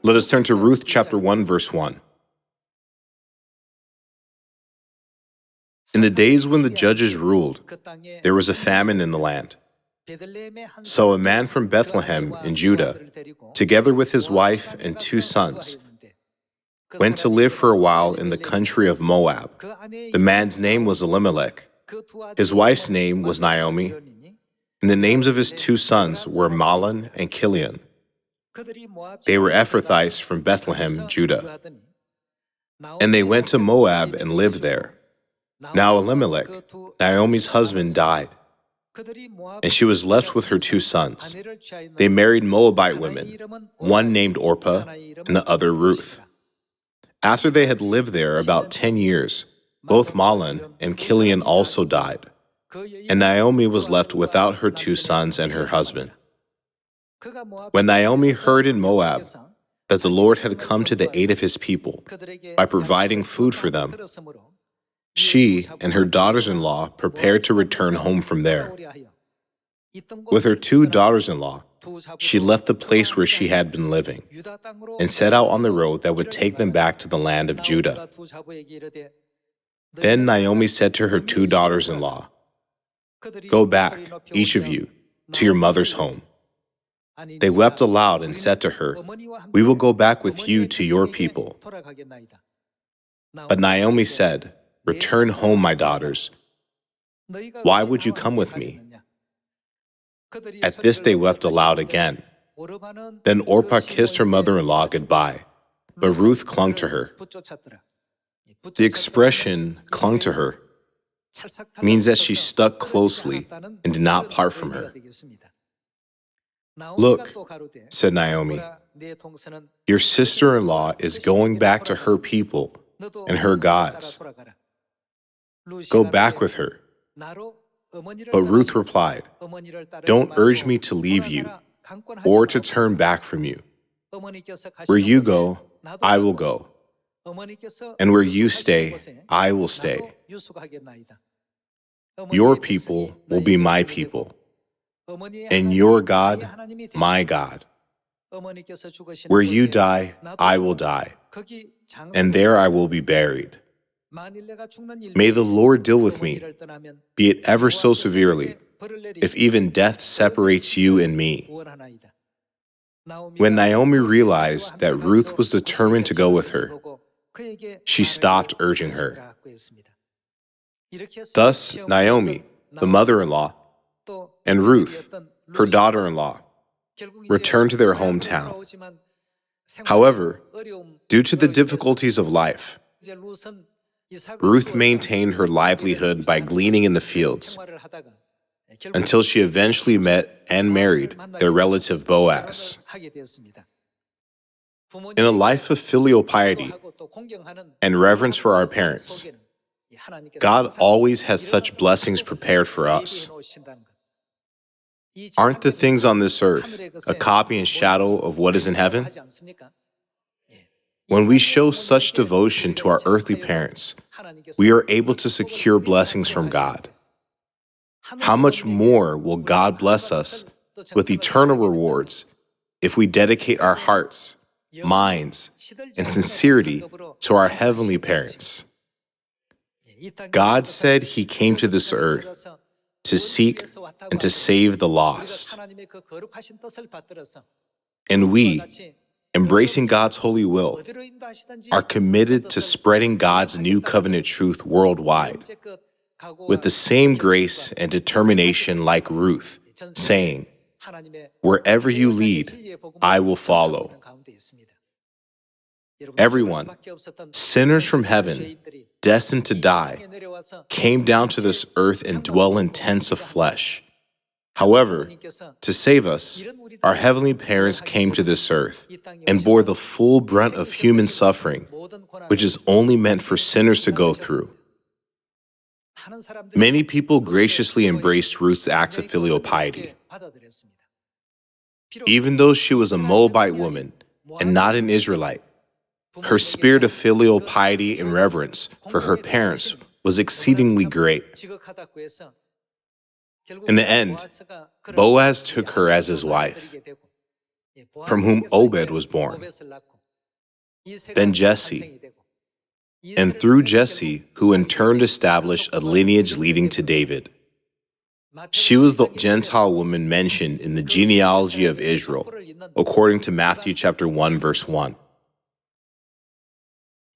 Let us turn to Ruth chapter 1, verse 1. In the days when the judges ruled, there was a famine in the land. So a man from Bethlehem in Judah, together with his wife and 2 sons, went to live for a while in the country of Moab. The man's name was Elimelech. His wife's name was Naomi, and the names of his 2 sons were Mahlon and Chilion. They were Ephrathites from Bethlehem, Judah. And they went to Moab and lived there. Now Elimelech, Naomi's husband, died, and she was left with her 2 sons. They married Moabite women, one named Orpah and the other Ruth. After they had lived there about 10 years, both Mahlon and Chilion also died, and Naomi was left without her 2 sons and her husband. When Naomi heard in Moab that the Lord had come to the aid of his people by providing food for them, she and her daughters-in-law prepared to return home from there. With her 2 daughters-in-law, she left the place where she had been living and set out on the road that would take them back to the land of Judah. Then Naomi said to her 2 daughters-in-law, "Go back, each of you, to your mother's home." They wept aloud and said to her, "We will go back with you to your people." But Naomi said, "Return home, my daughters. Why would you come with me?" At this they wept aloud again. Then Orpah kissed her mother-in-law goodbye, but Ruth clung to her. The expression "clung to her" means that she stuck closely and did not part from her. "Look," said Naomi, "your sister-in-law is going back to her people and her gods. Go back with her." But Ruth replied, "Don't urge me to leave you or to turn back from you. Where you go, I will go, and where you stay, I will stay. Your people will be my people, and your God, my God. Where you die, I will die, and there I will be buried. May the Lord deal with me, be it ever so severely, if even death separates you and me." When Naomi realized that Ruth was determined to go with her, she stopped urging her. Thus, Naomi, the mother-in-law, and Ruth, her daughter-in-law, returned to their hometown. However, due to the difficulties of life, Ruth maintained her livelihood by gleaning in the fields until she eventually met and married their relative Boaz. In a life of filial piety and reverence for our parents, God always has such blessings prepared for us. Aren't the things on this earth a copy and shadow of what is in heaven? When we show such devotion to our earthly parents, we are able to secure blessings from God. How much more will God bless us with eternal rewards if we dedicate our hearts, minds, and sincerity to our heavenly parents? God said He came to this earth to seek and to save the lost. And we, embracing God's holy will, are committed to spreading God's new covenant truth worldwide with the same grace and determination like Ruth, saying, "Wherever you lead, I will follow." Everyone, sinners from heaven, destined to die, came down to this earth and dwell in tents of flesh. However, to save us, our heavenly parents came to this earth and bore the full brunt of human suffering, which is only meant for sinners to go through. Many people graciously embraced Ruth's acts of filial piety. Even though she was a Moabite woman and not an Israelite, her spirit of filial piety and reverence for her parents was exceedingly great. In the end, Boaz took her as his wife, from whom Obed was born. then Jesse, and through Jesse, who in turn established a lineage leading to David. She was the Gentile woman mentioned in the genealogy of Israel, according to Matthew chapter 1, verse 1.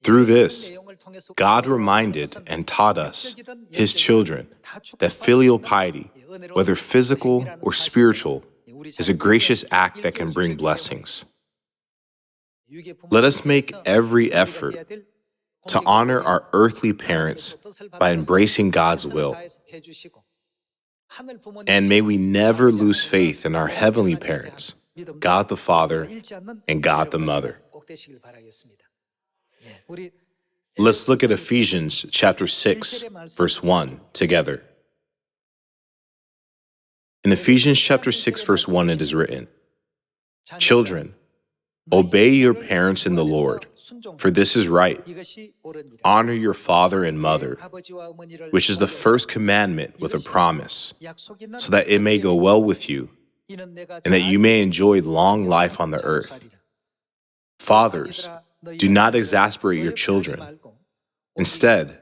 Through this, God reminded and taught us, His children, that filial piety, whether physical or spiritual, is a gracious act that can bring blessings. Let us make every effort to honor our earthly parents by embracing God's will. And may we never lose faith in our heavenly parents, God the Father and God the Mother. Let's look at Ephesians chapter 6, verse 1 together. In Ephesians chapter 6, verse 1, it is written, "Children, obey your parents in the Lord, for this is right. Honor your father and mother, which is the first commandment with a promise, so that it may go well with you, and that you may enjoy long life on the earth. Fathers, do not exasperate your children. Instead,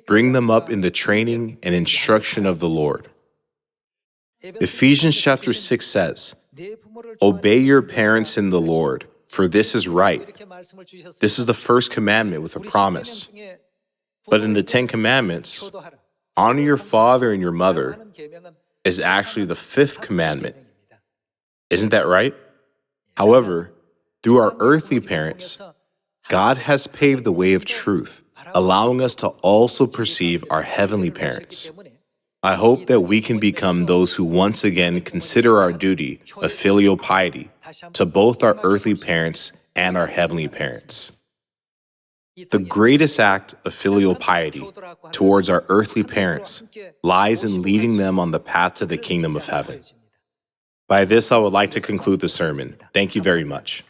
bring them up in the training and instruction of the Lord." Ephesians chapter 6 says, "Obey your parents in the Lord, for this is right." This is the first commandment with a promise. But in the 10 Commandments, honor your father and your mother is actually the 5th commandment. Isn't that right? However, through our earthly parents, God has paved the way of truth, allowing us to also perceive our heavenly parents. I hope that we can become those who once again consider our duty of filial piety to both our earthly parents and our heavenly parents. The greatest act of filial piety towards our earthly parents lies in leading them on the path to the kingdom of heaven. By this, I would like to conclude the sermon. Thank you very much.